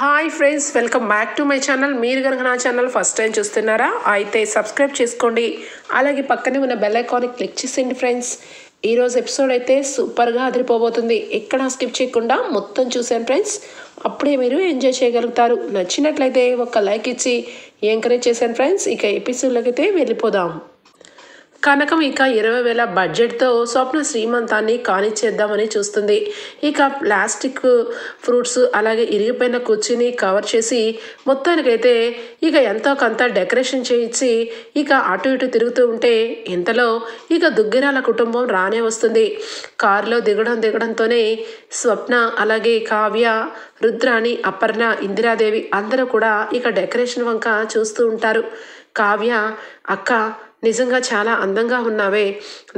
Hi friends, welcome back to my channel. మీరు కనుక నా ఛానల్ ఫస్ట్ టైం చూస్తున్నారా అయితే సబ్స్క్రైబ్ చేసుకోండి. అలాగే పక్కనే ఉన్న బెల్ ఐకాన్ని క్లిక్ చేసేయండి ఫ్రెండ్స్. ఈరోజు ఎపిసోడ్ అయితే సూపర్గా అదిరిపోబోతుంది. ఎక్కడ స్కిప్ చేయకుండా మొత్తం చూసాను ఫ్రెండ్స్. అప్పుడే మీరు ఎంజాయ్ చేయగలుగుతారు. నచ్చినట్లయితే ఒక లైక్ ఇచ్చి ఎంకరేజ్ చేశాను ఫ్రెండ్స్. ఇక ఎపిసోడ్లోకి అయితే వెళ్ళిపోదాం. కనకం ఇక 20,000 బడ్జెట్తో స్వప్న శ్రీమంతాన్ని కానిచ్చేద్దామని చూస్తుంది. ఇక ప్లాస్టిక్ ఫ్రూట్స్ అలాగే ఇరిగిపోయిన కుర్చీని కవర్ చేసి మొత్తానికైతే ఇక ఎంతో కొంత డెకరేషన్ చేయించి ఇక అటు ఇటు తిరుగుతూ ఉంటే ఇంతలో ఇక దుగ్గిరాల కుటుంబం రానే వస్తుంది. కారులో దిగడంతోనే స్వప్న అలాగే కావ్య, రుద్రాణి, అపర్ణ, ఇందిరాదేవి అందరూ కూడా ఇక డెకరేషన్ వంక చూస్తూ ఉంటారు. కావ్య, అక్క నిజంగా చాలా అందంగా ఉన్నావే,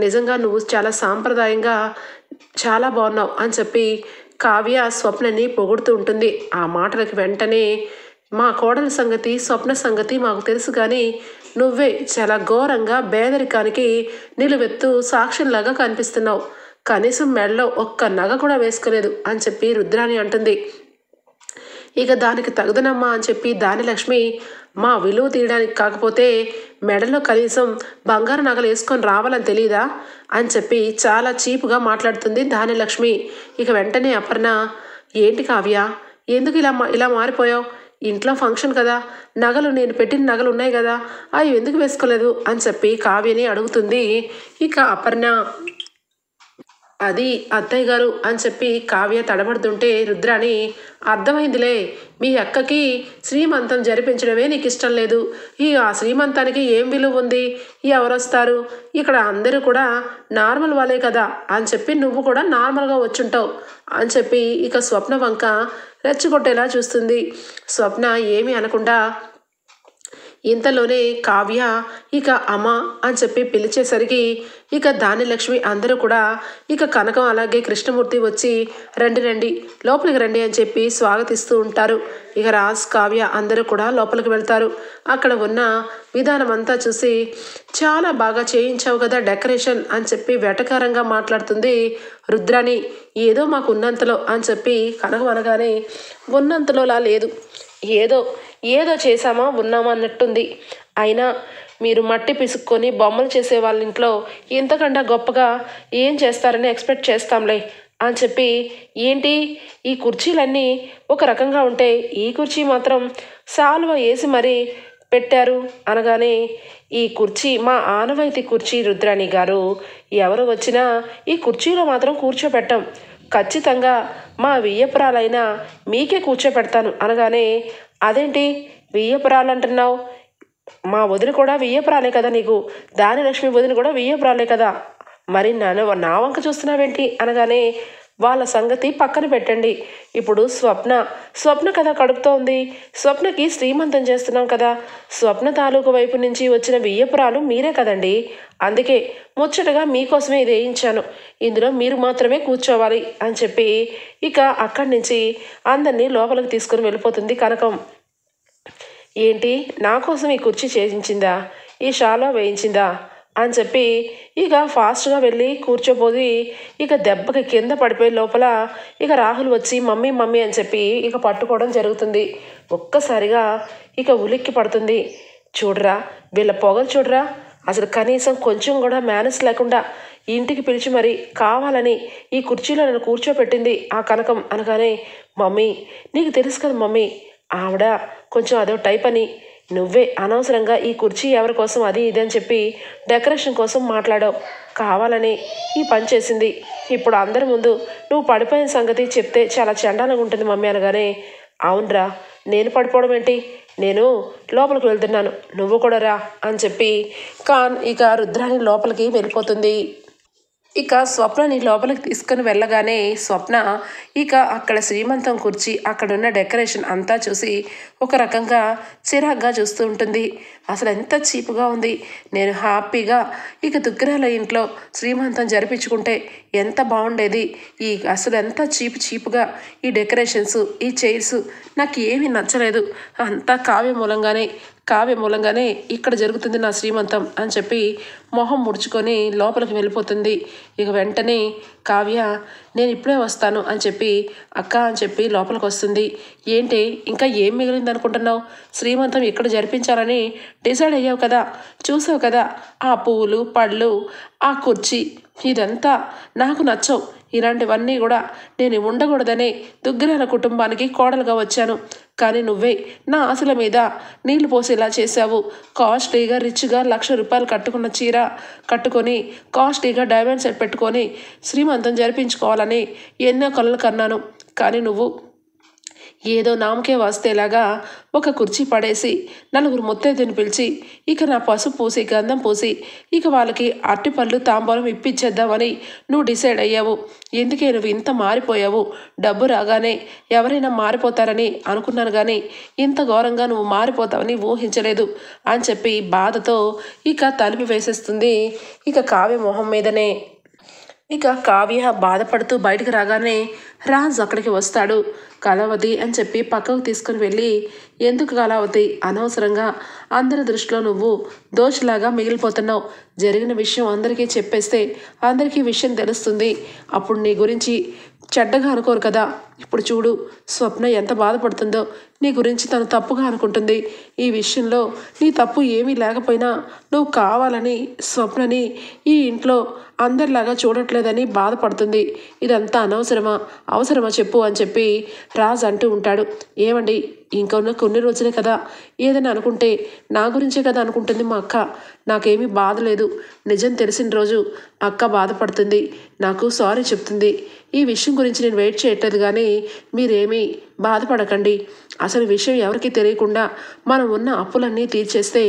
నిజంగా నువ్వు చాలా సాంప్రదాయంగా చాలా బాగున్నావు అని చెప్పి కావ్య స్వప్నని పొగుడుతూ ఉంటుంది. ఆ మాటలకు వెంటనే మా కోడల సంగతి, స్వప్న సంగతి మాకు తెలుసు, కానీ నువ్వే చాలా ఘోరంగా పేదరికానికి నిలువెత్తు సాక్ష్యంలాగా కనిపిస్తున్నావు, కనీసం మెడలో ఒక్క నగ కూడా వేసుకోలేదు అని చెప్పి రుద్రాణి అంటుంది. ఇక దానికి తగుదనమ్మా అని చెప్పి దానిలక్ష్మి, మా విలువ తీయడానికి కాకపోతే మెడలో కనీసం బంగారు నగలు వేసుకొని రావాలని తెలీదా అని చెప్పి చాలా చీపుగా మాట్లాడుతుంది దానిలక్ష్మి. ఇక వెంటనే అపర్ణ, ఏంటి కావ్య, ఎందుకు ఇలా మారిపోయావు? ఇంట్లో ఫంక్షన్ కదా, నగలు నేను పెట్టిన నగలు ఉన్నాయి కదా, అవి ఎందుకు వేసుకోలేదు అని చెప్పి కావ్యని అడుగుతుంది. ఇక అపర్ణ, అది అత్తయ్య గారు అని చెప్పి కావ్య తడబడుతుంటే రుద్రాణి, అర్థమైందిలే, మీ అక్కకి శ్రీమంతం జరిపించడమే నీకు ఇష్టం లేదు. ఆ శ్రీమంతానికి ఏం విలువ ఉంది, ఎవరొస్తారు, ఇక్కడ అందరూ కూడా నార్మల్ వాళ్ళే కదా అని చెప్పి నువ్వు కూడా నార్మల్గా వచ్చుంటావు అని చెప్పి ఇక స్వప్న వంక రెచ్చగొట్టేలా చూస్తుంది. స్వప్న ఏమీ అనకుండా ఇంతలోనే కావ్య ఇక అమ్మ అని చెప్పి పిలిచేసరికి ఇక దానిలక్ష్మి అందరూ కూడా ఇక కనకం అలాగే కృష్ణమూర్తి వచ్చి రండి లోపలికి రండి అని చెప్పి స్వాగతిస్తూ ఉంటారు. ఇక రాజ్, కావ్య అందరూ కూడా లోపలికి వెళ్తారు. అక్కడ ఉన్న విధానం అంతా చూసి చాలా బాగా చేయించావు కదా డెకరేషన్ అని చెప్పి వెటకారంగా మాట్లాడుతుంది రుద్రాణి. ఏదో మాకు ఉన్నంతలో అని చెప్పి కనకం అనగానే, ఉన్నంతలోలా లేదు, ఏదో చేసామా ఉన్నామా అన్నట్టుంది. అయినా మీరు మట్టి పిసుక్కొని బొమ్మలు చేసే వాళ్ళ ఇంట్లో ఇంతకంటే గొప్పగా ఏం చేస్తారని ఎక్స్పెక్ట్ చేస్తాంలే అని చెప్పి, ఏంటి ఈ కుర్చీలన్నీ ఒక రకంగా ఉంటే ఈ కుర్చీ మాత్రం సాల్వ వేసి మరీ పెట్టారు అనగానే, ఈ కుర్చీ మా ఆనవాయితీ కుర్చీ రుద్రాణి గారు, ఎవరు వచ్చినా ఈ కుర్చీలో మాత్రం కూర్చోబెట్టాం, ఖచ్చితంగా మా వియ్యపురాలైనా మీకే కూర్చోపెడతాను అనగానే, అదేంటి వియ్యపురాలు అంటున్నావు, మా వదిన కూడా వియ్యపురాలే కదా, నీకు దానిలక్ష్మి వదిన కూడా వియ్యపురాలే కదా, మరి నా వంక చూస్తున్నావేంటి అనగానే, వాళ్ళ సంగతి పక్కన పెట్టండి, ఇప్పుడు స్వప్న కదా కడుపుతో ఉంది, స్వప్నకి శ్రీమంతం చేస్తున్నాం కదా, స్వప్న తాలూకు వైపు నుంచి వచ్చిన వియ్యపురాలు మీరే కదండి, అందుకే ముచ్చటగా మీకోసమే ఇది వేయించాను, ఇందులో మీరు మాత్రమే కూర్చోవాలి అని చెప్పి ఇక అక్కడి నుంచి అందరినీ లోపలికి తీసుకుని వెళ్ళిపోతుంది కనకం. ఏంటి, నా కోసం ఈ కుర్చీ చేయించిందా, ఈ షాలో వేయించిందా అని చెప్పి ఇక ఫాస్ట్గా వెళ్ళి కూర్చోపోయి ఇక దెబ్బకి కింద పడిపోయి లోపల ఇక రాహుల్ వచ్చి మమ్మీ అని చెప్పి ఇక పట్టుకోవడం జరుగుతుంది. ఒక్కసారిగా ఇక ఉలిక్కి పడుతుంది. చూడరా వీళ్ళ పొగలు చూడరా, అసలు కనీసం కొంచెం కూడా మేనస్ లేకుండా ఇంటికి పిలిచి మరి కావాలని ఈ కుర్చీలో నన్ను కూర్చోపెట్టింది ఆ కనకం అనగానే, మమ్మీ నీకు తెలుసు కదా మమ్మీ, ఆవిడ కొంచెం అదో టైప్ అని, నువ్వే అనవసరంగా ఈ కుర్చీ ఎవరి కోసం అది ఇది అని చెప్పి డెకరేషన్ కోసం మాట్లాడావు, కావాలని ఈ పని చేసింది, ఇప్పుడు అందరి ముందు నువ్వు పడిపోయిన సంగతి చెప్తే చాలా చండాలంగా ఉంటుంది మమ్మీ అనగానే, అవునరా నేను పడిపోవడం ఏంటి, నేను లోపలికి వెళ్తున్నాను, నువ్వు కూడా రా అని చెప్పి ఇక రుద్రాణి లోపలికి వెళ్ళిపోతుంది. ఇక స్వప్నని లోపలికి తీసుకుని వెళ్ళగానే స్వప్న ఇక అక్కడ శ్రీమంతం కుర్చీ, అక్కడున్న డెకరేషన్ అంతా చూసి ఒక రకంగా చిరాగ్గా చూస్తూ ఉంటుంది. అసలు ఎంత చీపుగా ఉంది, నేను హ్యాపీగా ఇక దుగ్గిరాల ఇంట్లో శ్రీమంతం జరిపించుకుంటే ఎంత బాగుండేది, అసలు ఎంత చీపుగా ఈ డెకరేషన్స్, ఈ చైర్స్ నాకు ఏమీ నచ్చలేదు, అంతా కావ్య మూలంగానే ఇక్కడ జరుగుతుంది నా శ్రీమంతం అని చెప్పి మొహం ముడుచుకొని లోపలికి వెళ్ళిపోతుంది. ఇక వెంటనే కావ్య నేను ఇప్పుడే వస్తాను అని చెప్పి అక్క అని చెప్పి లోపలికి వస్తుంది. ఏంటి ఇంకా ఏం మిగిలింది అనుకుంటున్నావు? శ్రీమంతం ఇక్కడ జరిపించాలని డిసైడ్ అయ్యావు కదా, చూసావు కదా ఆ పువ్వులు పళ్ళు ఆ కుర్చీ, ఇదంతా నాకు నచ్చవు. ఇలాంటివన్నీ కూడా నేను ఉండకూడదనే దుగ్గిరాల కుటుంబానికి కోడలుగా వచ్చాను. కానీ నువ్వే నా ఆశల మీద నీళ్లు పోసేలా చేశావు. కాస్ట్లీగా రిచ్గా ₹1,00,000 కట్టుకున్న చీర కట్టుకొని కాస్ట్లీగా డైమండ్ సెట్ పెట్టుకొని శ్రీమంతం జరిపించుకోవాలని ఎన్నో కలలు కన్నాను. కానీ నువ్వు ఏదో నామకే వస్తేలాగా ఒక కుర్చీ పడేసి నలుగురు ముత్తైదుని పిలిచి ఇక నా పసుపు పూసి గంధం పూసి ఇక వాళ్ళకి అరటిపళ్ళు తాంబూలం ఇప్పించేద్దామని నువ్వు డిసైడ్ అయ్యావు. ఎందుకే నువ్వు ఇంత మారిపోయావు? డబ్బు రాగానే ఎవరైనా మారిపోతారని అనుకున్నాను, కానీ ఇంత ఘోరంగా నువ్వు మారిపోతావని ఊహించలేదు అని చెప్పి బాధతో ఇక తలుపు వేసేస్తుంది ఇక కావ్య మొహం మీదనే. ఇక కావ్య బాధపడుతూ బయటకు రాగానే రాజ్ అక్కడికి వస్తాడు. కళావతి అని చెప్పి పక్కకు తీసుకుని వెళ్ళి, ఎందుకు కళావతి అనవసరంగా అందరి దృష్టిలో నువ్వు దోషలాగా మిగిలిపోతున్నావు. జరిగిన విషయం అందరికీ చెప్పేస్తే అందరికీ విషయం తెలుస్తుంది. అప్పుడు నీ గురించి చెడ్డగా అనుకోరు కదా. ఇప్పుడు చూడు స్వప్న ఎంత బాధపడుతుందో, నీ గురించి తను తప్పుగా అనుకుంటుంది. ఈ విషయంలో నీ తప్పు ఏమీ లేకపోయినా నువ్వు కావాలని స్వప్నని ఈ ఇంట్లో అందరిలాగా చూడట్లేదని బాధపడుతుంది. ఇదంతా అవసరమా చెప్పు అని చెప్పి రాజ్ అంటూ ఉంటాడు. ఏమండి ఇంకొన్న కొన్ని రోజులే కదా, ఏదైనా అనుకుంటే నా గురించే కదా అనుకుంటుంది మా అక్క. నాకేమీ బాధ లేదు. నిజం తెలిసిన రోజు అక్క బాధపడుతుంది, నాకు సారీ చెప్తుంది. ఈ విషయం గురించి నేను వెయిట్ చేయట్లేదు, కానీ మీరేమీ బాధపడకండి. అసలు విషయం ఎవరికి తెలియకుండా మనం ఉన్న అప్పులన్నీ తీర్చేస్తే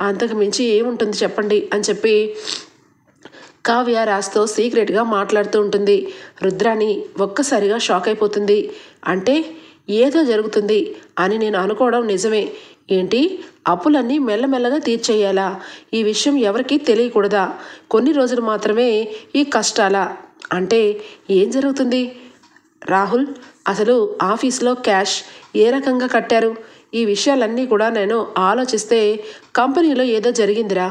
అంతకు మించి ఏముంటుంది చెప్పండి అని చెప్పి కావ్య రాజ్తో సీక్రెట్గా మాట్లాడుతూ ఉంటుంది. రుద్రాణి ఒక్కసారిగా షాక్ అయిపోతుంది. అంటే ఏదో జరుగుతుంది అని నేను అనుకోవడం నిజమే. ఏంటి అప్పులన్నీ మెల్లమెల్లగా తీర్చేయాలా? ఈ విషయం ఎవరికీ తెలియకూడదా? కొన్ని రోజులు మాత్రమే ఈ కష్టాలా? అంటే ఏం జరుగుతుంది? రాహుల్ అసలు ఆఫీస్లో క్యాష్ ఏ రకంగా కట్టారు? ఈ విషయాలన్నీ కూడా నేను ఆలోచిస్తే కంపెనీలో ఏదో జరిగిందిరా,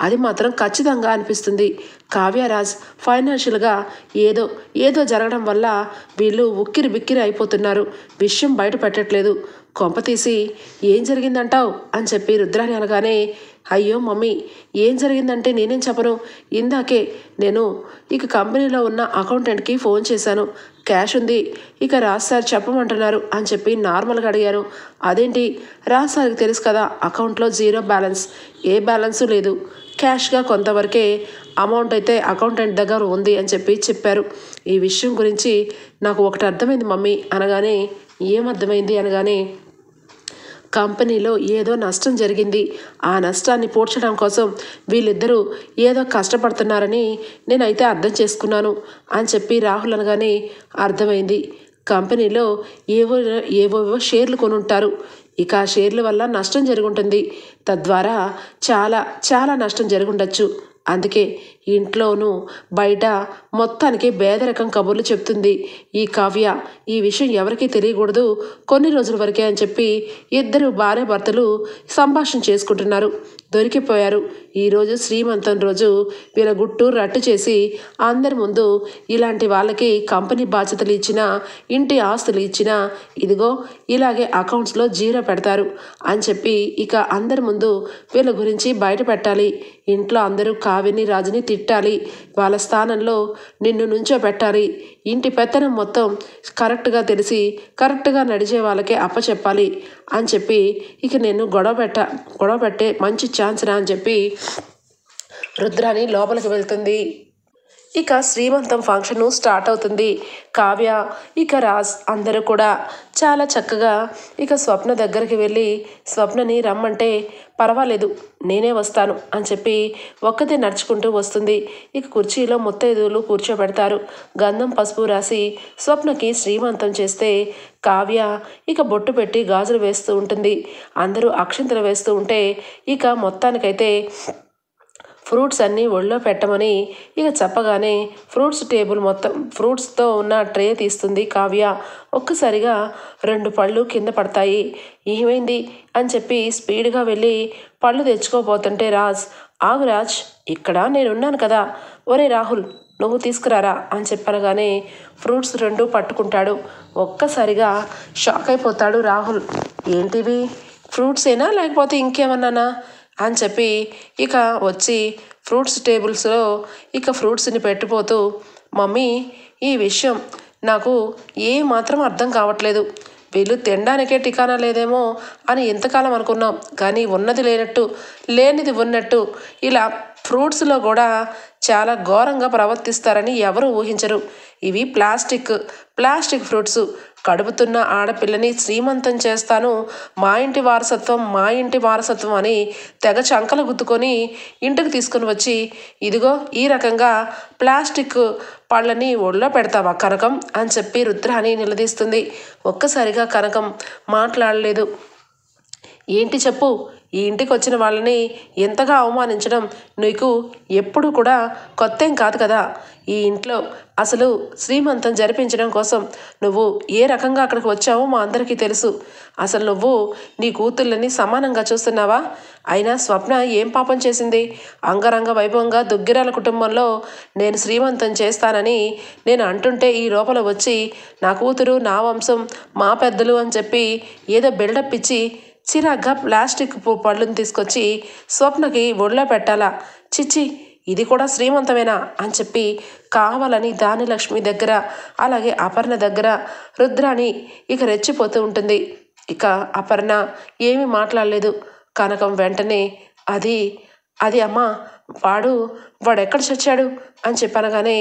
అది మాత్రం ఖచ్చితంగా అనిపిస్తుంది. కావ్యరాజ్ ఫైనాన్షియల్గా ఏదో జరగడం వల్ల వీళ్ళు ఉక్కిరి బిక్కిరి అయిపోతున్నారు. విషయం బయట పెట్టట్లేదు. కొంపతీసి ఏం జరిగిందంటావు అని చెప్పి రుద్రాణి అనగానే, అయ్యో మమ్మీ ఏం జరిగిందంటే నేనేం చెప్పను. ఇందాకే నేను ఇక కంపెనీలో ఉన్న అకౌంటెంట్కి ఫోన్ చేశాను. క్యాష్ ఉంది, ఇక రాజ్ సార్ చెప్పమంటున్నారు అని చెప్పి నార్మల్గా అడిగాను. అదేంటి రాజ్ సార్కి తెలుసు కదా అకౌంట్లో 0 బ్యాలెన్స్, ఏ బ్యాలెన్సు లేదు. క్యాష్గా కొంతవరకే అమౌంట్ అయితే అకౌంటెంట్ దగ్గర ఉంది అని చెప్పి చెప్పారు. ఈ విషయం గురించి నాకు ఒకటి అర్థమైంది మమ్మీ అనగానే, ఏమర్థమైంది అనగానే, కంపెనీలో ఏదో నష్టం జరిగింది. ఆ నష్టాన్ని పూడ్చడం కోసం వీళ్ళిద్దరూ ఏదో కష్టపడుతున్నారని నేనైతే అర్థం చేసుకున్నాను అని చెప్పి రాహుల్ అనగానే, అర్థమైంది. కంపెనీలో ఏవో షేర్లు కొనుంటారు. ఇక ఆ షేర్ల వల్ల నష్టం జరుగుంటుంది. తద్వారా చాలా నష్టం జరుగుండొచ్చు. అందుకే ఇంట్లోనూ బయట మొత్తానికి పేదరికం కబుర్లు చెప్తుంది ఈ కావ్య. ఈ విషయం ఎవరికీ తెలియకూడదు, కొన్ని రోజుల వరకే అని చెప్పి ఇద్దరు భార్యాభర్తలు సంభాషణ చేసుకుంటున్నారు. దొరికిపోయారు. ఈరోజు శ్రీమంతం రోజు వీళ్ళ గుట్టు రట్టు చేసి అందరి ముందు ఇలాంటి వాళ్ళకి కంపెనీ బాధ్యతలు ఇచ్చినా ఇంటి ఆస్తులు ఇచ్చినా ఇదిగో ఇలాగే అకౌంట్స్లో 0 పెడతారు అని చెప్పి ఇక అందరి ముందు వీళ్ళ గురించి బయట పెట్టాలి. ఇంట్లో అందరూ కావ్యని రాజుని తిట్టాలి. వాళ్ళ స్థానంలో నిన్ను నుంచో పెట్టాలి. ఇంటి పెత్తనం మొత్తం కరెక్ట్గా తెలిసి కరెక్ట్గా నడిచే వాళ్ళకే అప్పచెప్పాలి అని చెప్పి ఇక నేను గొడవ పెట్టే మంచి ఛాన్స్ రా అని చెప్పి రుద్రాణి లోపలికి వెళ్తుంది. ఇక శ్రీమంతం ఫంక్షన్ స్టార్ట్ అవుతుంది. కావ్య ఇక రాజ్ అందరూ కూడా చాలా చక్కగా ఇక స్వప్న దగ్గరికి వెళ్ళి స్వప్నని రమ్మంటే, పర్వాలేదు నేనే వస్తాను అని చెప్పి ఒక్కతే నడుచుకుంటూ వస్తుంది. ఇక కుర్చీలో ముత్తైదువులు కూర్చోబెడతారు. గంధం పసుపు రాసి స్వప్నకి శ్రీమంతం చేస్తే కావ్య ఇక బొట్టు పెట్టి గాజులు వేస్తూ ఉంటుంది. అందరూ అక్షింతలు వేస్తూ ఉంటే ఇక మొత్తానికైతే ఫ్రూట్స్ అన్నీ ఒళ్ళో పెట్టమని ఇక చెప్పగానే ఫ్రూట్స్ టేబుల్ మొత్తం ఫ్రూట్స్తో ఉన్న ట్రే తీస్తుంది కావ్య. ఒక్కసారిగా 2 పళ్ళు కింద పడతాయి. ఏమైంది అని చెప్పి స్పీడ్గా వెళ్ళి పళ్ళు తెచ్చుకోబోతుంటే ఆగు రాజ్, ఇక్కడ నేనున్నాను కదా, ఒరే రాహుల్ నువ్వు తీసుకురారా అని చెప్పనగానే ఫ్రూట్స్ 2 పట్టుకుంటాడు. ఒక్కసారిగా షాక్ అయిపోతాడు రాహుల్. ఏంటివి, ఫ్రూట్సేనా లేకపోతే ఇంకేమన్నానా అని చెప్పి ఇక వచ్చి ఫ్రూట్స్ టేబుల్స్లో ఇక ఫ్రూట్స్ని పెట్టిపోతూ, మమ్మీ ఈ విషయం నాకు మాత్రం అర్థం కావట్లేదు. వీళ్ళు తినడానికే ఠికానా లేదేమో అని ఎంతకాలం అనుకున్నాం, కానీ ఉన్నది లేనట్టు లేనిది ఉన్నట్టు ఇలా ఫ్రూట్స్లో కూడా చాలా ఘోరంగా ప్రవర్తిస్తారని ఎవరు ఊహించరు. ఇవి ప్లాస్టిక్ ఫ్రూట్స్. కడుపుతున్న ఆడపిల్లని శ్రీమంతం చేస్తాను, మా ఇంటి వారసత్వం అని తెగ చంకలు గుద్దుకొని ఇంటికి తీసుకుని వచ్చి ఇదిగో ఈ రకంగా ప్లాస్టిక్ పళ్ళని ఒళ్ళో పెడతావా కనకం అని చెప్పి రుద్రాని నిలదీస్తుంది. ఒక్కసారిగా కనకం మాట్లాడలేదు. ఏంటి చెప్పు, ఈ ఇంటికి వచ్చిన వాళ్ళని ఎంతగా అవమానించడం నీకు ఎప్పుడు కూడా కొత్తేం కాదు కదా. ఈ ఇంట్లో అసలు శ్రీమంతం జరిపించడం కోసం నువ్వు ఏ రకంగా అక్కడికి వచ్చావో మా అందరికీ తెలుసు. అసలు నువ్వు నీ కూతుళ్ళని సమానంగా చూస్తున్నావా? అయినా స్వప్న ఏం పాపం చేసింది? అంగరంగ వైభవంగా దుగ్గిరాల కుటుంబంలో నేను శ్రీమంతం చేస్తానని నేను అంటుంటే ఈ లోపల వచ్చి నా కూతురు, నా వంశం, మా పెద్దలు అని చెప్పి ఏదో బిల్డప్ ఇచ్చి చిరాగ్గా ప్లాస్టిక్ పళ్ళుని తీసుకొచ్చి స్వప్నకి ఒళ్ళో పెట్టాలా? చిచ్చి, ఇది కూడా శ్రీమంతమేనా అని చెప్పి కావాలని దానిలక్ష్మి దగ్గర అలాగే అపర్ణ దగ్గర రుద్రాని ఇక రెచ్చిపోతూ ఉంటుంది. ఇక అపర్ణ ఏమీ మాట్లాడలేదు. కనకం వెంటనే అది అమ్మా, వాడు ఎక్కడ చచ్చాడు అని చెప్పనగానే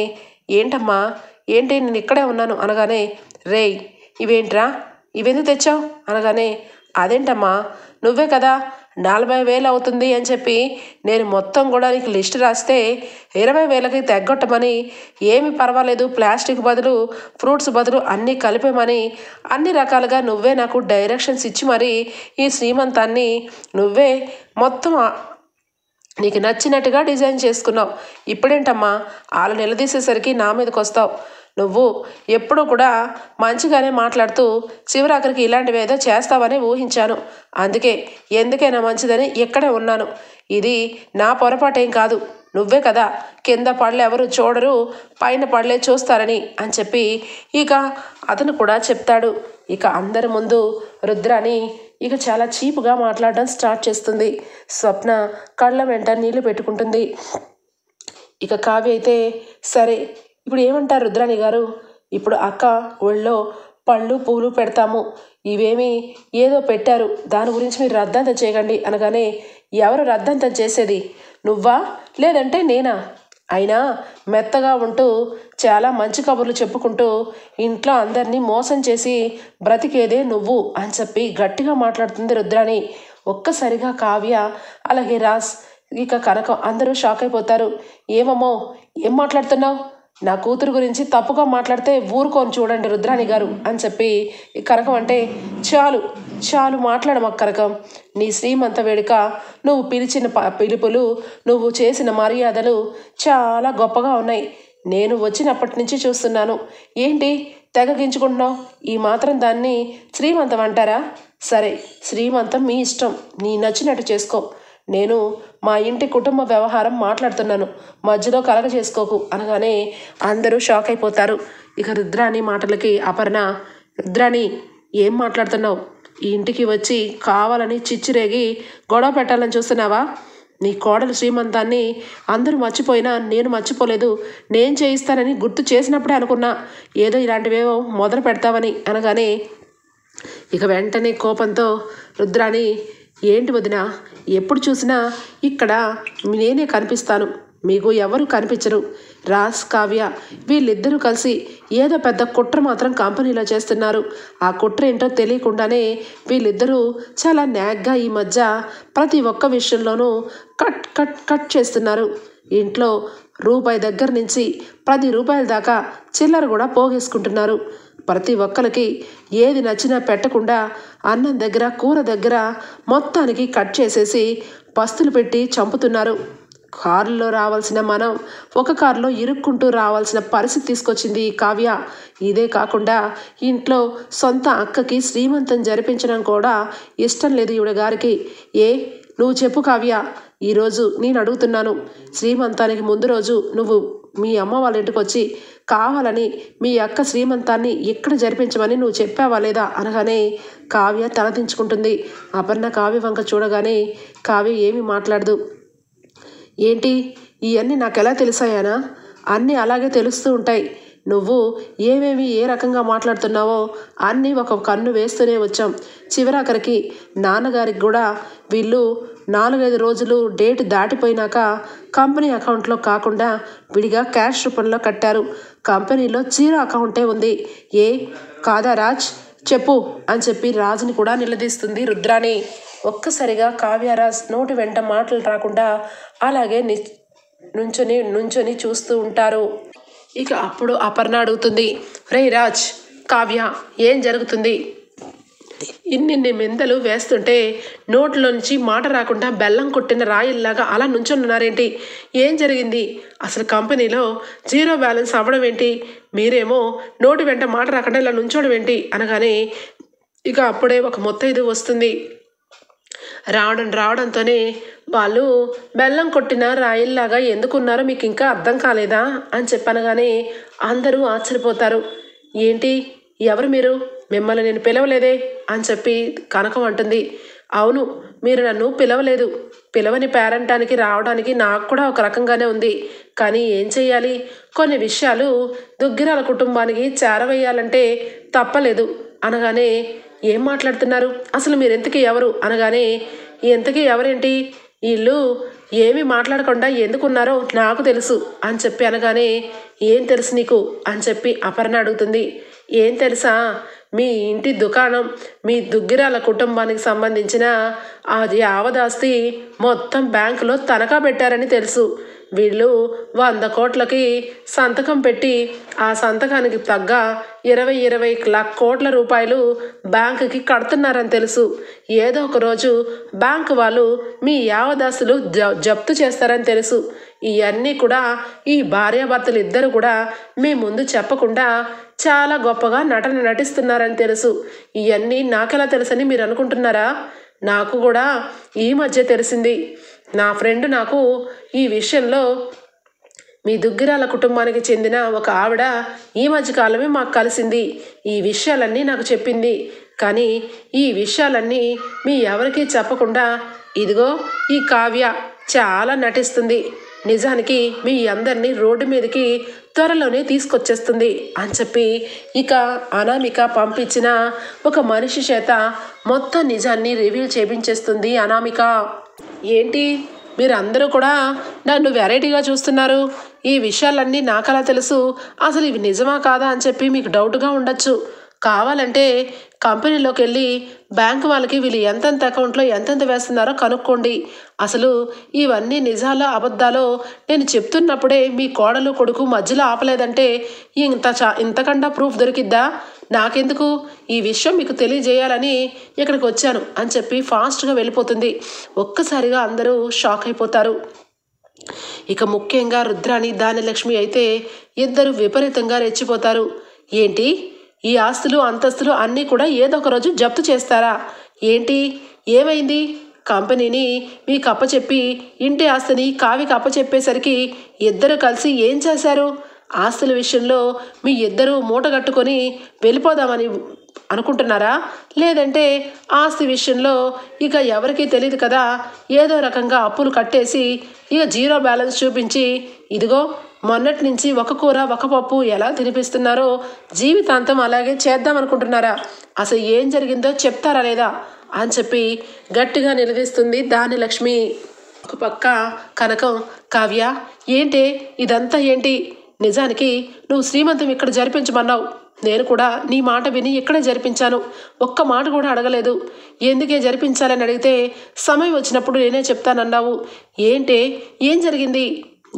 ఏంటమ్మా ఏంటి, నేను ఇక్కడే ఉన్నాను అనగానే రేయ్ ఇవేంట్రా, ఇవెందుకు తెచ్చావు అనగానే అదేంటమ్మా, నువ్వే కదా 40,000 అవుతుంది అని చెప్పి నేను మొత్తం కూడా నీకు లిస్ట్ రాస్తే 20,000కి తగ్గొట్టమని, ఏమి పర్వాలేదు ప్లాస్టిక్ బదులు ఫ్రూట్స్ బదులు అన్నీ కలిపేమని అన్ని రకాలుగా నువ్వే నాకు డైరెక్షన్స్ ఇచ్చి మరి ఈ శ్రీమంతాన్ని నువ్వే మొత్తం నీకు నచ్చినట్టుగా డిజైన్ చేసుకున్నావు. ఇప్పుడేంటమ్మా వాళ్ళు నిలదీసేసరికి నా మీదకి వస్తావు? నువ్వు ఎప్పుడూ కూడా మంచిగానే మాట్లాడుతూ చివరాఖరికి ఇలాంటివి ఏదో చేస్తావని ఊహించాను. అందుకే ఎందుకైనా మంచిదని ఇక్కడే ఉన్నాను. ఇది నా పొరపాటేం కాదు. నువ్వే కదా కింద పళ్ళు ఎవరు చూడరు, పైన పళ్ళే చూస్తారని అని చెప్పి ఇక అతను కూడా చెప్తాడు. ఇక అందరి ముందు రుద్రాని ఇక చాలా చీప్గా మాట్లాడడం స్టార్ట్ చేస్తుంది. స్వప్న కళ్ళ వెంట నీళ్లు పెట్టుకుంటుంది. ఇక కావ్య అయితే సరే ఇప్పుడు ఏమంటారు రుద్రాణి గారు, ఇప్పుడు అక్క ఒళ్ళో పళ్ళు పూలు పెడతాము, ఇవేమి ఏదో పెట్టారు, దాని గురించి మీరు రద్దంతం చేయకండి అనగానే ఎవరు రద్దంతం చేసేది, నువ్వా లేదంటే నేనా? అయినా మెత్తగా ఉంటూ చాలా మంచి కబుర్లు చెప్పుకుంటూ ఇంట్లో అందరినీ మోసం చేసి బ్రతికేదే నువ్వు అని చెప్పి గట్టిగా మాట్లాడుతుంది రుద్రాణి. ఒక్కసారిగా కావ్య అలాగే ఇక కనకం అందరూ షాక్ అయిపోతారు. ఏమమ్మో ఏం మాట్లాడుతున్నావు? నా కూతురు గురించి తప్పుగా మాట్లాడితే ఊరుకొని చూడండి రుద్రాణి గారు అని చెప్పి కనకం అంటే చాలు మాట్లాడమా కనకం. నీ శ్రీమంత వేడుక, నువ్వు పిలిచిన పిలుపులు, నువ్వు చేసిన మర్యాదలు చాలా గొప్పగా ఉన్నాయి. నేను వచ్చినప్పటి నుంచి చూస్తున్నాను. ఏంటి తెగగించుకుంటున్నావు? ఈ మాత్రం దాన్ని శ్రీమంతం అంటారా? సరే శ్రీమంతం మీ ఇష్టం, నీ నచ్చినట్టు చేసుకో. నేను మా ఇంటి కుటుంబ వ్యవహారం మాట్లాడుతున్నాను, మధ్యలో కలగ చేసుకోకు అనగానే అందరూ షాక్ అయిపోతారు. ఇక రుద్రాణి మాటలకి అపర్ణ, రుద్రాణి ఏం మాట్లాడుతున్నావు? ఈ ఇంటికి వచ్చి కావాలని చిచ్చిరేగి గొడవ పెట్టాలని చూస్తున్నావా? నీ కోడలు శ్రీమంతాన్ని అందరూ మర్చిపోయినా నేను మర్చిపోలేదు. నేను చేయిస్తానని గుర్తు చేసినప్పుడే అనుకున్నా ఏదో ఇలాంటివేవో మొదలు పెడతావని అనగానే ఇక వెంటనే కోపంతో రుద్రాణి, ఏంటి వదిన, ఎప్పుడు చూసినా ఇక్కడ నేనే కనిపిస్తాను, మీకు ఎవరు కనిపించరు. కావ్య వీళ్ళిద్దరూ కలిసి ఏదో పెద్ద కుట్ర మాత్రం కంపెనీలో చేస్తున్నారు. ఆ కుట్ర ఏంటో తెలియకుండానే వీళ్ళిద్దరూ చాలా న్యాగ్గా ఈ మధ్య ప్రతి ఒక్క విషయంలోనూ కట్ చేస్తున్నారు. ఇంట్లో రూపాయి దగ్గర నుంచి 10 రూపాయల దాకా చిల్లర కూడా పోగేసుకుంటున్నారు. ప్రతి ఒక్కరికి ఏది నచ్చినా పెట్టకుండా అన్నం దగ్గర కూర దగ్గర మొత్తానికి కట్ చేసేసి పస్తులు పెట్టి చంపుతున్నారు. కారులో రావాల్సిన మనం ఒక కారులో ఇరుక్కుంటూ రావాల్సిన పరిస్థితి తీసుకొచ్చింది ఈ కావ్య. ఇదే కాకుండా ఇంట్లో సొంత అక్కకి శ్రీమంతం జరిపించడం కూడా ఇష్టం లేదు ఈవిడ గారికి. నువ్వు చెప్పు కావ్య, ఈరోజు నేను అడుగుతున్నాను, శ్రీమంతానికి ముందు రోజు నువ్వు మీ అమ్మ వాళ్ళ ఇంటికి వచ్చి కావాలని మీ అక్క శ్రీమంతాన్ని ఇక్కడ జరిపించమని నువ్వు చెప్పావా లేదా అనగానే కావ్య తలదించుకుంటుంది. అపర్ణ కావ్య వంక చూడగానే కావ్య ఏమీ మాట్లాడదు. ఏంటి ఇవన్నీ నాకెలా తెలిసాయానా? అన్నీ అలాగే తెలుస్తూ ఉంటాయి. నువ్వు ఏమేమి ఏ రకంగా మాట్లాడుతున్నావో అన్నీ ఒక కన్ను వేస్తూనే వచ్చాం. చివరాఖరికి నాన్నగారికి కూడా వీళ్ళు 4-5 రోజులు డేట్ దాటిపోయినాక కంపెనీ అకౌంట్లో కాకుండా విడిగా క్యాష్ రూపంలో కట్టారు. కంపెనీలో జీరో అకౌంటే ఉంది. కాదా రాజ్, చెప్పు అని చెప్పి రాజుని కూడా నిలదీస్తుంది రుద్రాని. ఒక్కసారిగా కావ్యరాజ్ నోటి వెంట మాటలు రాకుండా అలాగే నుంచొని చూస్తూ ఉంటారు. ఇక అప్పుడు అపర్ణ అడుగుతుంది, రే రాజ్, కావ్య ఏం జరుగుతుంది? ఇన్ని మెందలు వేస్తుంటే నోట్లోంచి మాట రాకుండా బెల్లం కొట్టిన రాయిల్లాగా అలా నుంచొనున్నారేంటి? ఏం జరిగింది? అసలు కంపెనీలో జీరో బ్యాలెన్స్ అవ్వడం ఏంటి? మీరేమో నోటి వెంట మాట రాకుండా ఇలా నుంచోడం ఏంటి అనగానే ఇక అప్పుడే ఒక ముత్తైదు వస్తుంది. రావడంతోనే వాళ్ళు బెల్లం కొట్టిన రాయిల్లాగా ఎందుకున్నారో మీకు ఇంకా అర్థం కాలేదా అని చెప్పనగానే అందరూ ఆశ్చర్యపోతారు. ఏంటి, ఎవరు మీరు? మిమ్మల్ని నేను పిలవలేదే అని చెప్పి కనకం అంటుంది. అవును, మీరు నన్ను పిలవలేదు. పిలవని పేరంటానికి రావడానికి నాకు కూడా ఒక రకంగానే ఉంది. కానీ ఏం చెయ్యాలి, కొన్ని విషయాలు దుగ్గిరాల కుటుంబానికి చేరవేయాలంటే తప్పలేదు అనగానే ఏం మాట్లాడుతున్నారు, అసలు మీరు ఎంతకీ ఎవరు అనగానే ఎంతకీ ఎవరేంటి, వీళ్ళు ఏమీ మాట్లాడకుండా ఎందుకున్నారో నాకు తెలుసు అని చెప్పి అనగానే ఏం తెలుసు నీకు అని చెప్పి అపర్ణ అడుగుతుంది. ఏం తెలుసా, మీ ఇంటి దుకాణం మీ దుగ్గిరాల కుటుంబానికి సంబంధించిన అది ఆవదాస్తి మొత్తం బ్యాంకులో తనఖా పెట్టారని తెలుసు. వీళ్ళు 100 కోట్లకి సంతకం పెట్టి ఆ సంతకానికి తగ్గ 20 కోట్ల రూపాయలు బ్యాంకుకి కడుతున్నారని తెలుసు. ఏదో ఒక రోజు బ్యాంకు వాళ్ళు మీ యావదాస్తులు జప్తు చేస్తారని తెలుసు. ఇవన్నీ కూడా ఈ భార్యాభర్తలు ఇద్దరు కూడా మీ ముందు చెప్పకుండా చాలా గొప్పగా నటిస్తున్నారని తెలుసు. ఇవన్నీ నాకెలా తెలుసని మీరు అనుకుంటున్నారా? నాకు కూడా ఈ మధ్య తెలిసింది. నా ఫ్రెండ్ నాకు ఈ విషయంలో మీ దుగ్గిరాల కుటుంబానికి చెందిన ఒక ఆవిడ ఈ మధ్యకాలమే మాకు కలిసింది. ఈ విషయాలన్నీ నాకు చెప్పింది. కానీ ఈ విషయాలన్నీ మీ ఎవరికీ చెప్పకుండా ఇదిగో ఈ కావ్య చాలా నటిస్తుంది. నిజానికి మీ అందరినీ రోడ్డు మీదకి త్వరలోనే తీసుకొచ్చేస్తుంది అని చెప్పి ఇక అనామిక పంపించిన ఒక మనిషి చేత మొత్తం నిజాన్ని రివీల్ చేయించేస్తుంది అనామిక. ఏంటి మీరు అందరూ కూడా నన్ను వెరైటీగా చూస్తున్నారు? ఈ విషయాలన్నీ నాకలా తెలుసు, అసలు ఇవి నిజమా కాదా అని చెప్పి మీకు డౌట్గా ఉండొచ్చు. కావాలంటే కంపెనీలోకి వెళ్ళి బ్యాంకు వాళ్ళకి వీళ్ళు ఎంతెంత అకౌంట్లో ఎంతెంత వేస్తున్నారో కనుక్కోండి. అసలు ఇవన్నీ నిజాలో అబద్ధాలో నేను చెప్తున్నప్పుడే మీ కోడలు కొడుకు మధ్యలో ఆపలేదంటే ఇంతకన్నా ప్రూఫ్ దొరికిద్దా? నాకెందుకు, ఈ విషయం మీకు తెలియజేయాలని ఇక్కడికి వచ్చాను అని చెప్పి ఫాస్ట్గా వెళ్ళిపోతుంది. ఒక్కసారిగా అందరూ షాక్ అయిపోతారు. ఇక ముఖ్యంగా రుద్రాని దానిలక్ష్మి అయితే ఇద్దరు విపరీతంగా రెచ్చిపోతారు. ఏంటి, ఈ ఆస్తులు అంతస్తులు అన్నీ కూడా ఏదో ఒక రోజు జప్తు చేస్తారా ఏంటి? ఏమైంది? కంపెనీని మీకు అప్పచెప్పి ఇంటి ఆస్తిని కావికి అప్పచెప్పేసరికి ఇద్దరు కలిసి ఏం చేశారు? ఆస్తుల విషయంలో మీ ఇద్దరూ మూటగట్టుకొని వెళ్ళిపోదామని అనుకుంటున్నారా? లేదంటే ఆస్తి విషయంలో ఇక ఎవరికీ తెలియదు కదా, ఏదో రకంగా అప్పులు కట్టేసి ఇక జీరో బ్యాలెన్స్ చూపించి ఇదిగో మొన్నటి నుంచి ఒక కూర ఒక పప్పు ఎలా తినిపిస్తున్నారో జీవితాంతం అలాగే చేద్దామనుకుంటున్నారా? అసలు ఏం జరిగిందో చెప్తారా లేదా అని చెప్పి గట్టిగా నిలదీస్తుంది దానిలక్ష్మి. ఒక పక్క కనకం, కావ్య ఏంటి ఇదంతా ఏంటి? నిజానికి నువ్వు శ్రీమంతం ఇక్కడ జరిపించమన్నావు, నేను కూడా నీ మాట విని ఇక్కడే జరిపించాను. ఒక్క మాట కూడా అడగలేదు. ఎందుకే జరిపించాలని అడిగితే సమయం వచ్చినప్పుడు నేనే చెప్తానన్నావు. ఏంటి, ఏం జరిగింది?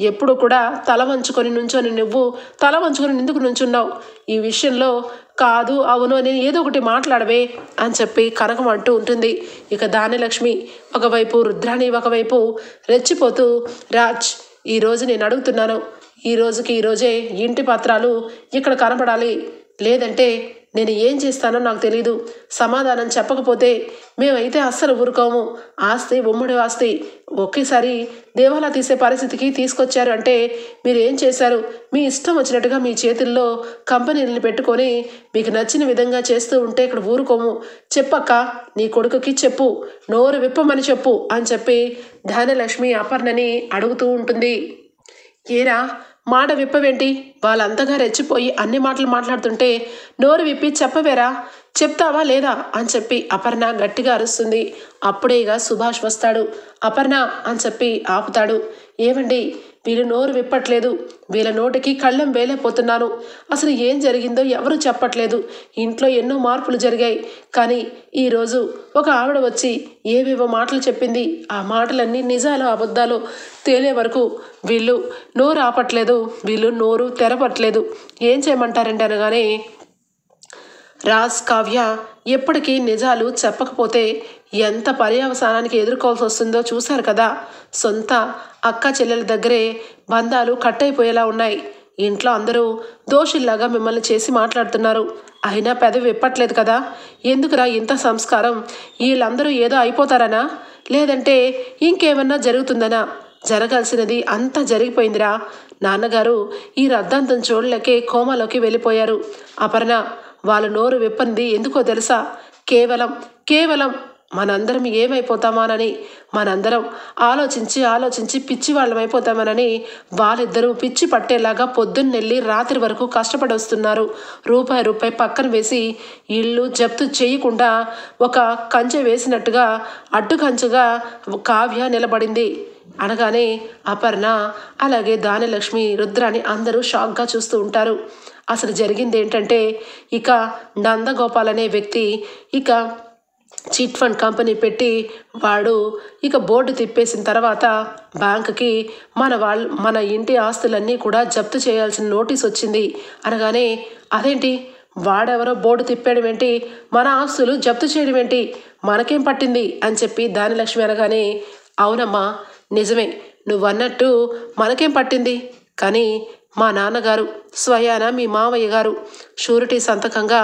ఎప్పుడు కూడా తల వంచుకొని నుంచొని నువ్వు తల వంచుకొని ఎందుకు నుంచున్నావు? ఈ విషయంలో కాదు అవును నేను ఏదో ఒకటి మాట్లాడవే అని చెప్పి కనకం అంటూ ఉంటుంది. ఇక ధాన్యలక్ష్మి ఒకవైపు, రుద్రాణి ఒకవైపు రెచ్చిపోతూ, రాజ్ ఈరోజు నేను అడుగుతున్నాను, ఈ రోజే ఇంటి పత్రాలు ఇక్కడ కనపడాలి, లేదంటే నేను ఏం చేస్తానో నాకు తెలీదు. సమాధానం చెప్పకపోతే మేమైతే అస్సలు ఊరుకోము. ఆస్తి ఉమ్మడి ఆస్తి ఒకేసారి దేవాలా తీసే పరిస్థితికి తీసుకొచ్చారు అంటే మీరు ఏం చేశారు? మీ ఇష్టం వచ్చినట్టుగా మీ చేతుల్లో కంపెనీలను పెట్టుకొని మీకు నచ్చిన విధంగా చేస్తూ ఉంటే ఇక్కడ ఊరుకోము. చెప్పక్క, నీ కొడుకుకి చెప్పు, నోరు విప్పమని చెప్పు అని చెప్పి ధాన్యలక్ష్మి అపర్ణని అడుగుతూ ఉంటుంది. ఏరా మాట విప్పవేంటి? వాళ్ళంతగా రెచ్చిపోయి అన్ని మాటలు మాట్లాడుతుంటే నోరు విప్పి చెప్పవేరా, చెప్తావా లేదా అని చెప్పి అపర్ణ గట్టిగా అరుస్తుంది. అప్పుడేగా సుభాష్ వస్తాడు. అపర్ణ అని చెప్పి ఆపుతాడు. ఏమండి, వీళ్ళు నోరు విప్పట్లేదు, వీళ్ళ నోటికి కళ్ళెం వేలేపోతున్నాను. అసలు ఏం జరిగిందో ఎవరు చెప్పట్లేదు. ఇంట్లో ఎన్నో మార్పులు జరిగాయి, కానీ ఈరోజు ఒక ఆవిడ వచ్చి ఏవేవో మాటలు చెప్పింది. ఆ మాటలన్నీ నిజాలో అబద్ధాలు తేలే వరకు వీళ్ళు నోరు ఆపట్లేదు, వీళ్ళు నోరు తెరపట్లేదు. ఏం చేయమంటారండి అనగానే, రాజ్ కావ్య ఎప్పటికీ నిజాలు చెప్పకపోతే ఎంత పర్యవసానానికి ఎదుర్కోవాల్సి వస్తుందో చూశారు కదా. సొంత అక్క చెల్లెల దగ్గరే బంధాలు కట్టయిపోయేలా ఉన్నాయి. ఇంట్లో అందరూ దోషుల్లాగా మిమ్మల్ని చేసి మాట్లాడుతున్నారు. అయినా పెదవి విప్పట్లేదు కదా. ఎందుకురా ఇంత సంస్కారం? వీళ్ళందరూ ఏదో అయిపోతారనా, లేదంటే ఇంకేమన్నా జరుగుతుందనా? జరగాల్సినది అంతా జరిగిపోయిందిరా. నాన్నగారు ఈ రద్దాంతం చూడలేకే కోమాలోకి వెళ్ళిపోయారు. అపర్ణ వాళ్ళు నోరు విప్పనిది ఎందుకో తెలుసా? కేవలం మనందరం ఏమైపోతామానని, మనందరం ఆలోచించి పిచ్చి వాళ్ళమైపోతామనని వాళ్ళిద్దరూ పిచ్చి పట్టేలాగా పొద్దున్నెళ్ళి రాత్రి వరకు కష్టపడి వస్తున్నారు. రూపాయి పక్కన వేసి ఇల్లు జప్తు చేయకుండా ఒక కంచె వేసినట్టుగా అడ్డు కంచెగా కావ్య నిలబడింది. అనగానే అపర్ణ అలాగే ధాన్యలక్ష్మి, రుద్రాని అందరూ షాక్గా చూస్తూ ఉంటారు. అసలు జరిగింది ఏంటంటే, ఇక నందగోపాల్ అనే వ్యక్తి ఇక చిట్ ఫండ్ కంపెనీ పెట్టి వాడు ఇక బోర్డు తిప్పేసిన తర్వాత బ్యాంకుకి మన ఇంటి ఆస్తులన్నీ కూడా జప్తు చేయాల్సిన నోటీస్ వచ్చింది. అనగానే, అదేంటి వాడెవరో బోర్డు తిప్పేయడం ఏంటి, మన ఆస్తులు జప్తు చేయడం ఏంటి, మనకేం పట్టింది అని చెప్పి ధాన్యలక్ష్మి అనగానే, అవునమ్మా నిజమే, నువ్వన్నట్టు మనకేం పట్టింది, కానీ మా నాన్నగారు స్వయాన మీ మావయ్య గారు షూరిటీ సంతకంగా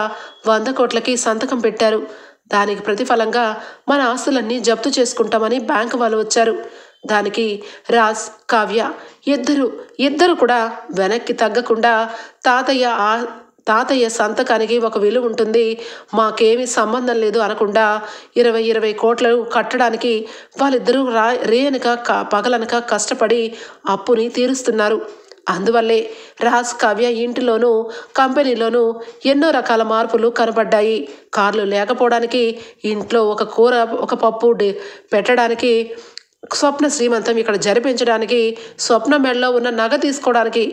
100 కోట్లకి సంతకం పెట్టారు. దానికి ప్రతిఫలంగా మన ఆస్తులన్నీ జప్తు చేసుకుంటామని బ్యాంకు వాళ్ళు వచ్చారు. దానికి రాజ్, కావ్య ఇద్దరు కూడా వెనక్కి తగ్గకుండా తాతయ్య సంతకానికి ఒక విలువ ఉంటుంది, మాకేమీ సంబంధం లేదు అనకుండా 20 కోట్లు కట్టడానికి వాళ్ళిద్దరూ రేయనక పగలనక కష్టపడి అప్పుని తీరుస్తున్నారు. అందువల్లే రాజ్, కావ్య ఇంటిలోనూ కంపెనీలోనూ ఎన్నో రకాల మార్పులు కనబడ్డాయి. కార్లు లేకపోవడానికి, ఇంట్లో ఒక కూర ఒక పప్పు పెట్టడానికి, స్వప్న శ్రీమంతం ఇక్కడ జరిపించడానికి, స్వప్న మెడలో ఉన్న నగ తీసుకోవడానికి,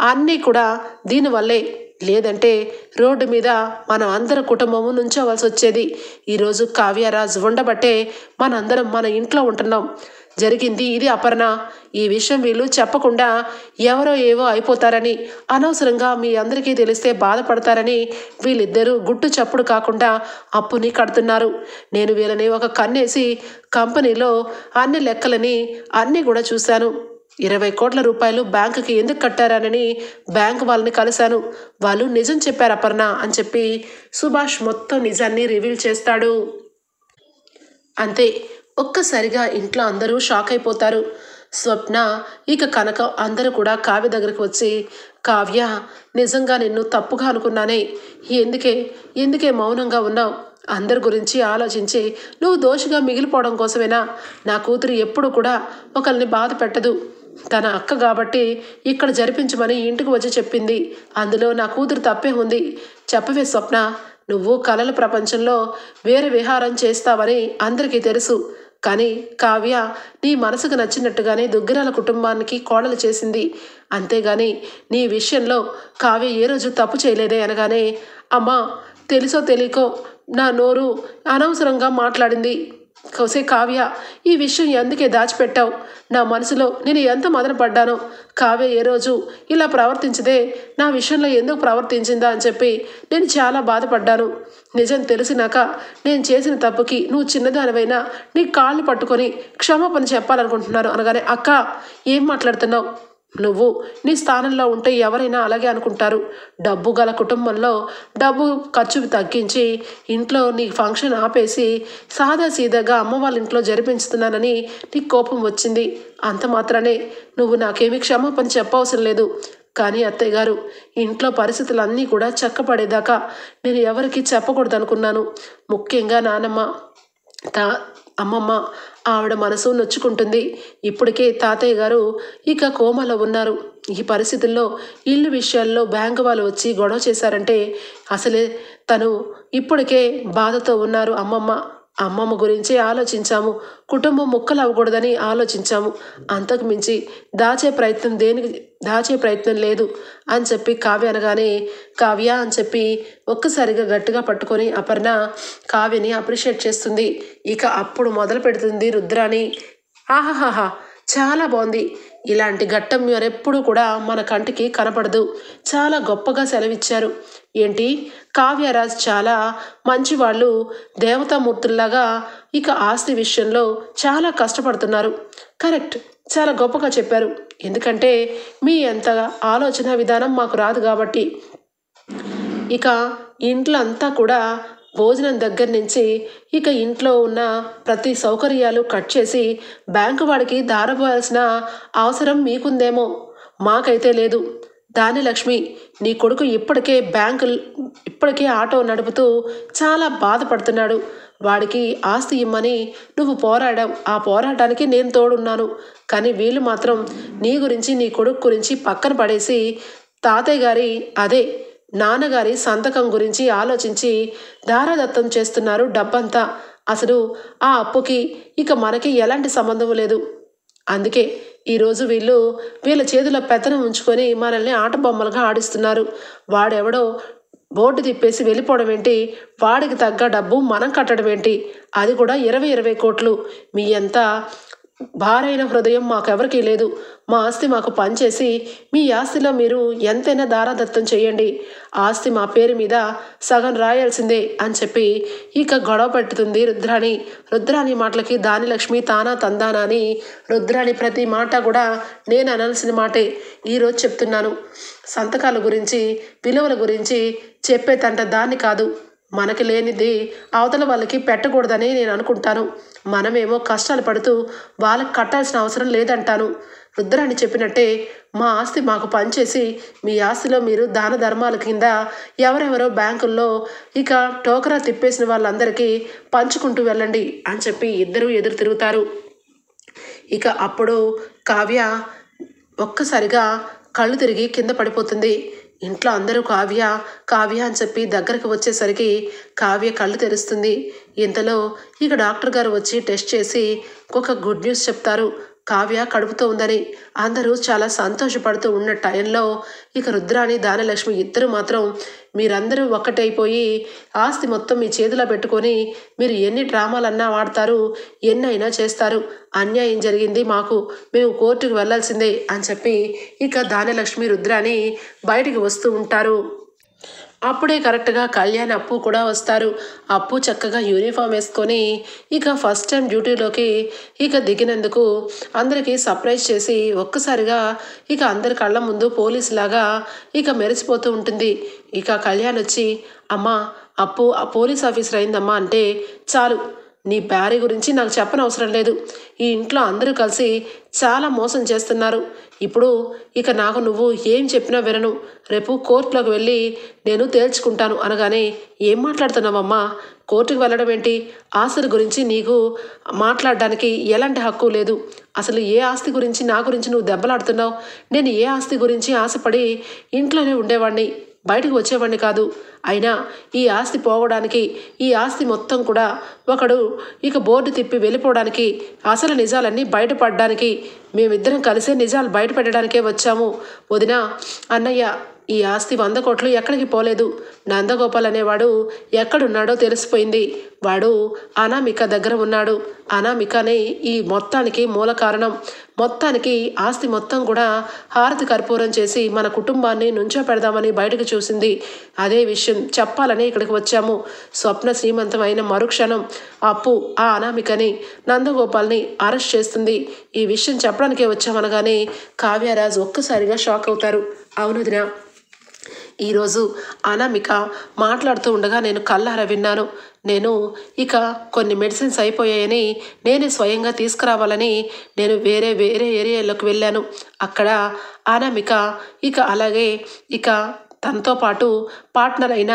అన్నీ కూడా దీనివల్లే. లేదంటే రోడ్డు మీద మనం అందరం కుటుంబము నుంచోవలసి వచ్చేది. ఈరోజు కావ్యరాజ్ ఉండబట్టే మనందరం మన ఇంట్లో ఉంటున్నాం. జరిగింది ఇది అపర్ణ. ఈ విషయం వీళ్ళు చెప్పకుండా ఎవరో ఏవో అయిపోతారని, అనవసరంగా మీ అందరికీ తెలిస్తే బాధపడతారని వీళ్ళిద్దరూ గుట్టు చప్పుడు కాకుండా అప్పుని కడుతున్నారు. నేను వీళ్ళని ఒక కన్నేసి కంపెనీలో అన్ని లెక్కలని అన్నీ కూడా చూశాను. 20 కోట్ల రూపాయలు బ్యాంకుకి ఎందుకు కట్టారనని బ్యాంకు వాళ్ళని కలిశాను. వాళ్ళు నిజం చెప్పారు అపర్ణ అని చెప్పి సుభాష్ మొత్తం నిజాన్ని రివీల్ చేస్తాడు. అంతే, ఒక్కసారిగా ఇంట్లో అందరూ షాక్ అయిపోతారు. స్వప్న ఇక కనక అందరూ కూడా కావ్య దగ్గరికి వచ్చి, కావ్య నిజంగా నిన్ను తప్పుగా అనుకున్నానే, ఎందుకే మౌనంగా ఉన్నావు? అందరి గురించి ఆలోచించి నువ్వు దోషిగా మిగిలిపోవడం కోసమేనా? నా కూతురు ఎప్పుడు కూడా ఒకరిని బాధ పెట్టదు. తన అక్క కాబట్టి ఇక్కడ జరిపించమని ఇంటికి వచ్చి చెప్పింది. అందులో నా కూతురు తప్పే ఉంది. చెప్పవే స్వప్న, నువ్వు కలల ప్రపంచంలో వేరే విహారం చేస్తావని అందరికీ తెలుసు. కానీ కావ్య నీ మనసుకు నచ్చినట్టుగానే దుగ్గిరాల కుటుంబానికి కోడలు చేసింది. అంతేగాని నీ విషయంలో కావ్య ఏ రోజు తప్పు చేయలేదే అనగానే, అమ్మా తెలుసో తెలియకో నా నోరు అనవసరంగా మాట్లాడింది. కోసే కావ్య, ఈ విషయం ఎందుకే దాచిపెట్టావు? నా మనసులో నేను ఎంత మదన పడ్డానో. కావ్య ఏ రోజు ఇలా ప్రవర్తించదే, నా విషయంలో ఎందుకు ప్రవర్తించిందా అని చెప్పి నేను చాలా బాధపడ్డాను. నిజం తెలిసినాక నేను చేసిన తప్పుకి నువ్వు చిన్నదానివైనా నీ కాళ్ళు పట్టుకొని క్షమాపణ చెప్పాలనుకుంటున్నాను అనగానే, అక్క ఏం మాట్లాడుతున్నావు? నువ్వు నీ స్థానంలో ఉంటే ఎవరైనా అలాగే అనుకుంటారు. డబ్బు గల కుటుంబంలో డబ్బు ఖర్చు తగ్గించి ఇంట్లో నీ ఫంక్షన్ ఆపేసి సాదాసీదాగా అమ్మ వాళ్ళ ఇంట్లో జరిపించుతున్నానని నీకు కోపం వచ్చింది. అంత మాత్రానే నువ్వు నాకేమీ క్షమాపణ చెప్పవసరం లేదు. కానీ అత్తయ్య గారు, ఇంట్లో పరిస్థితులన్నీ కూడా చక్కపడేదాకా నేను ఎవరికి చెప్పకూడదు అనుకున్నాను. ముఖ్యంగా నానమ్మ, అమ్మమ్మ, ఆవిడ మనసు నొచ్చుకుంటుంది. ఇప్పటికే తాతయ్య గారు ఇక కోమాలో ఉన్నారు. ఈ పరిస్థితుల్లో ఇల్లు విషయాల్లో బ్యాంకు వాళ్ళు వచ్చి గొడవ చేశారంటే అసలే తను ఇప్పటికే బాధతో ఉన్నారు. అమ్మమ్మ గురించి ఆలోచించాము. కుటుంబం ముక్కలు అవ్వకూడదని ఆలోచించాము. అంతకు మించి దాచే ప్రయత్నం లేదు అని చెప్పి కావ్య అనగానే, కావ్య అని చెప్పి ఒక్కసారిగా గట్టిగా పట్టుకొని అపర్ణ కావ్యని అప్రిషియేట్ చేస్తుంది. ఇక అప్పుడు మొదలు పెడుతుంది రుద్రాని. ఆహాహాహా, చాలా బాగుంది. ఇలాంటి ఘట్టం మరెప్పుడు కూడా మన కంటికి కనపడదు. చాలా గొప్పగా సెలవిచ్చారు. ఏంటి, కావ్యరాజ్ చాలా మంచివాళ్ళు, దేవతామూర్తుల్లాగా ఇక ఆస్తి విషయంలో చాలా కష్టపడుతున్నారు. కరెక్ట్, చాలా గొప్పగా చెప్పారు. ఎందుకంటే మీ ఎంత ఆలోచన విధానం మాకు రాదు కాబట్టి. ఇక ఇంట్లో అంతా కూడా భోజనం దగ్గర నుంచి ఇక ఇంట్లో ఉన్న ప్రతి సౌకర్యాలు కట్ చేసి బ్యాంకు వాడికి దారపోయాల్సిన అవసరం మీకుందేమో, మాకైతే లేదు. దానిలక్ష్మి, నీ కొడుకు ఇప్పటికే ఆటో నడుపుతూ చాలా బాధపడుతున్నాడు. వాడికి ఆస్తి ఇమ్మని నువ్వు పోరాడావు. ఆ పోరాటానికి నేను తోడున్నాను. కానీ వీళ్ళు మాత్రం నీ గురించి, నీ కొడుకు గురించి పక్కన పడేసి తాతయ్య గారి నాన్నగారి సంతకం గురించి ఆలోచించి దారాదత్తం చేస్తున్నారు డబ్బంతా. అసలు ఆ అప్పుకి ఇక మనకి ఎలాంటి సంబంధం లేదు. అందుకే ఈరోజు వీళ్ళ చేతిలో పెత్తనం ఉంచుకొని మనల్ని ఆట బొమ్మలుగా ఆడిస్తున్నారు. వాడెవడో బోర్డు తిప్పేసి వెళ్ళిపోవడం ఏంటి? వాడికి తగ్గ డబ్బు మనం కట్టడం ఏంటి? అది కూడా 20 కోట్లు. మీ ఎంత భారైన హృదయం మాకెవరికీ లేదు. మా ఆస్తి మాకు పనిచేసి మీ ఆస్తిలో మీరు ఎంతైనా దారాదత్తం చేయండి. ఆస్తి మా పేరు మీద సగం రాయాల్సిందే అని చెప్పి ఇక గొడవ పెట్టుతుంది రుద్రాణి మాటలకి దానిలక్ష్మి తానా తందానా అని రుద్రాణి ప్రతి మాట కూడా నేను అనాల్సిన మాటే ఈరోజు చెప్తున్నాను. సంతకాల గురించి, విలువల గురించి చెప్పేదంట దాన్ని కాదు. మనకి లేనిది అవతల వాళ్ళకి పెట్టకూడదని నేను అనుకుంటాను. మనమేమో కష్టాలు పడుతూ వాళ్ళకి కట్టాల్సిన అవసరం లేదంటాను. రుద్రాణి చెప్పినట్టే మా ఆస్తి మాకు పనిచేసి మీ ఆస్తిలో మీరు దాన ధర్మాల కింద ఎవరెవరో బ్యాంకుల్లో ఇక టోకరా తిప్పేసిన వాళ్ళందరికీ పంచుకుంటూ వెళ్ళండి అని చెప్పి ఇద్దరూ ఎదురు తిరుగుతారు. ఇక అప్పుడు కావ్య ఒక్కసారిగా కళ్ళు తిరిగి కింద పడిపోతుంది. ఇంట్లో అందరూ కావ్య అని చెప్పి దగ్గరకు వచ్చేసరికి కావ్య కళ్ళు తెరుస్తుంది. ఇంతలో ఇక డాక్టర్ గారు వచ్చి టెస్ట్ చేసి ఒక గుడ్ న్యూస్ చెప్తారు. కావ్య కడుపుతో ఉందని. అందరూ చాలా సంతోషపడుతూ ఉన్న టైంలో ఇక రుద్రాణి దానలక్ష్మి ఇద్దరు మాత్రం మీరందరూ ఒక్కటైపోయి ఆస్తి మొత్తం మీ చేతిలో పెట్టుకొని మీరు ఎన్ని డ్రామాలన్నా వాడతారు, ఎన్నైనా చేస్తారు. అన్యాయం జరిగింది మాకు, మేము కోర్టుకు వెళ్లాల్సిందే అని చెప్పి ఇక దానలక్ష్మి రుద్రాణి బయటికి వస్తూ ఉంటారు. అప్పుడే కరెక్ట్గా కళ్యాణ్, అప్పు కూడా వస్తారు. అప్పు చక్కగా యూనిఫామ్ వేసుకొని ఇక ఫస్ట్ టైం డ్యూటీలోకి ఇక దిగినందుకు అందరికీ సర్ప్రైజ్ చేసి ఒక్కసారిగా ఇక అందరి కళ్ళ ముందు పోలీసులాగా ఇక మెరిసిపోతూ ఉంటుంది. ఇక కళ్యాణ్ వచ్చి, అమ్మా అప్పు పోలీస్ ఆఫీసర్ అయిందమ్మా అంటే, చాలు, నీ భార్య గురించి నాకు చెప్పనవసరం లేదు. ఈ ఇంట్లో అందరూ కలిసి చాలా మోసం చేస్తున్నారు. ఇప్పుడు ఇక నాకు నువ్వు ఏం చెప్పినా వినను. రేపు కోర్టులోకి వెళ్ళి నేను తేల్చుకుంటాను అనగానే, ఏం మాట్లాడుతున్నావమ్మా? కోర్టుకు వెళ్ళడం ఏంటి? ఆస్తుల గురించి నీకు మాట్లాడడానికి ఎలాంటి హక్కు లేదు. అసలు ఏ ఆస్తి గురించి నా గురించి నువ్వు దెబ్బలాడుతున్నావు? నేను ఏ ఆస్తి గురించి ఆశపడి ఇంట్లోనే ఉండేవాడిని, బయటకు వచ్చేవాడిని కాదు. అయినా ఈ ఆస్తి పోవడానికి, ఈ ఆస్తి మొత్తం కూడా ఒకడు ఇక బోర్డు తిప్పి వెళ్ళిపోవడానికి, అసలు నిజాలన్నీ బయటపడడానికి మేమిద్దరం కలిసే నిజాలు బయటపెట్టడానికే వచ్చాము. వదినా, అన్నయ్య, ఈ ఆస్తి 100 కోట్లు ఎక్కడికి పోలేదు. నందగోపాల్ అనేవాడు ఎక్కడున్నాడో తెలిసిపోయింది. వాడు అనామిక దగ్గర ఉన్నాడు. అనామికనే ఈ మొత్తానికి మూల కారణం. మొత్తానికి ఆస్తి మొత్తం కూడా హారతి కర్పూరం చేసి మన కుటుంబాన్ని నుంచో పెడదామని బయటకు చూసింది. అదే విషయం చెప్పాలని ఇక్కడికి వచ్చాము. స్వప్న శ్రీమంతం అయిన మరుక్షణం అప్పు ఆ అనామికని నందగోపాల్ని అరెస్ట్ చేస్తుంది. ఈ విషయం చెప్పడానికే వచ్చామనగానే కావ్యరాజ్ ఒక్కసారిగా షాక్ అవుతారు. అవునుదినా, ఈరోజు అనామిక మాట్లాడుతూ ఉండగా నేను కళ్ళారా విన్నాను. నేను ఇక కొన్ని మెడిసిన్స్ అయిపోయాయని నేనే స్వయంగా తీసుకురావాలని నేను వేరే ఏరియాలోకి వెళ్ళాను. అక్కడ అనామిక అలాగే తనతో పాటు పార్ట్నర్ అయిన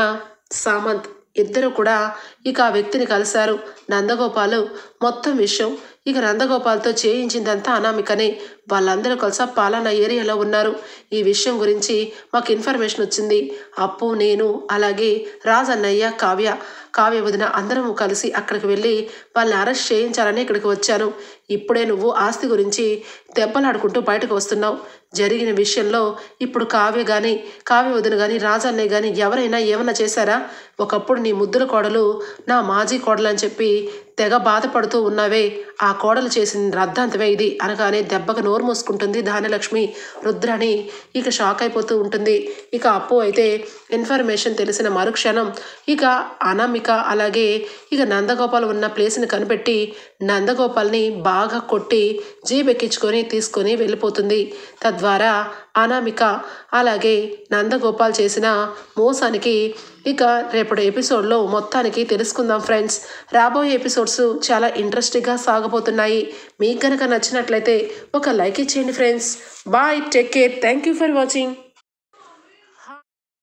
సామంత్ ఇద్దరు కూడా ఆ వ్యక్తిని కలిశారు. నందగోపాల్ మొత్తం విషయం నందగోపాల్తో చేయించిందంతా అనామికనే. వాళ్ళందరూ కలిసి పాలనా ఏరియాలో ఉన్నారు. ఈ విషయం గురించి మాకు ఇన్ఫర్మేషన్ వచ్చింది. అప్పు, నేను, అలాగే రాజన్నయ్య, కావ్య వదిన అందరం కలిసి అక్కడికి వెళ్ళి వాళ్ళని అరెస్ట్ చేయించాలని ఇక్కడికి వచ్చాను. ఇప్పుడే నువ్వు ఆస్తి గురించి దెబ్బలాడుకుంటూ బయటకు వస్తున్నావు. జరిగిన విషయంలో ఇప్పుడు కావ్య వదిన కానీ రాజన్నయ్య కానీ ఎవరైనా ఏమన్నా చేశారా? ఒకప్పుడు నీ ముద్దుల కోడలు నా మాజీ కోడలు అని చెప్పి తెగ బాధపడుతూ ఉన్నావే, ఆ కోడలు చేసిన రద్దాంతమే ఇది అనగానే దెబ్బకు నోరు మూసుకుంటుంది ధాన్యలక్ష్మి. రుద్రాణి షాక్ అయిపోతూ ఉంటుంది. అప్పు అయితే ఇన్ఫర్మేషన్ తెలిసిన మరుక్షణం అనామిక అలాగే నందగోపాల్ ఉన్న ప్లేస్ని కనిపెట్టి నందగోపాల్ని బాగా కొట్టి జీబెక్కించుకొని తీసుకొని వెళ్ళిపోతుంది. తద్వారా అనామిక అలాగే నందగోపాల్ చేసిన మోసానికి రేపటి ఎపిసోడ్లో మొత్తానికి తెలుసుకుందాం ఫ్రెండ్స్. రాబోయే ఎపిసోడ్స్ చాలా ఇంట్రెస్టింగ్గా సాగబోతున్నాయి. మీకు కనుక నచ్చినట్లయితే ఒక లైక్ ఇచ్చేయండి friends. Bye, take care, thank you for watching.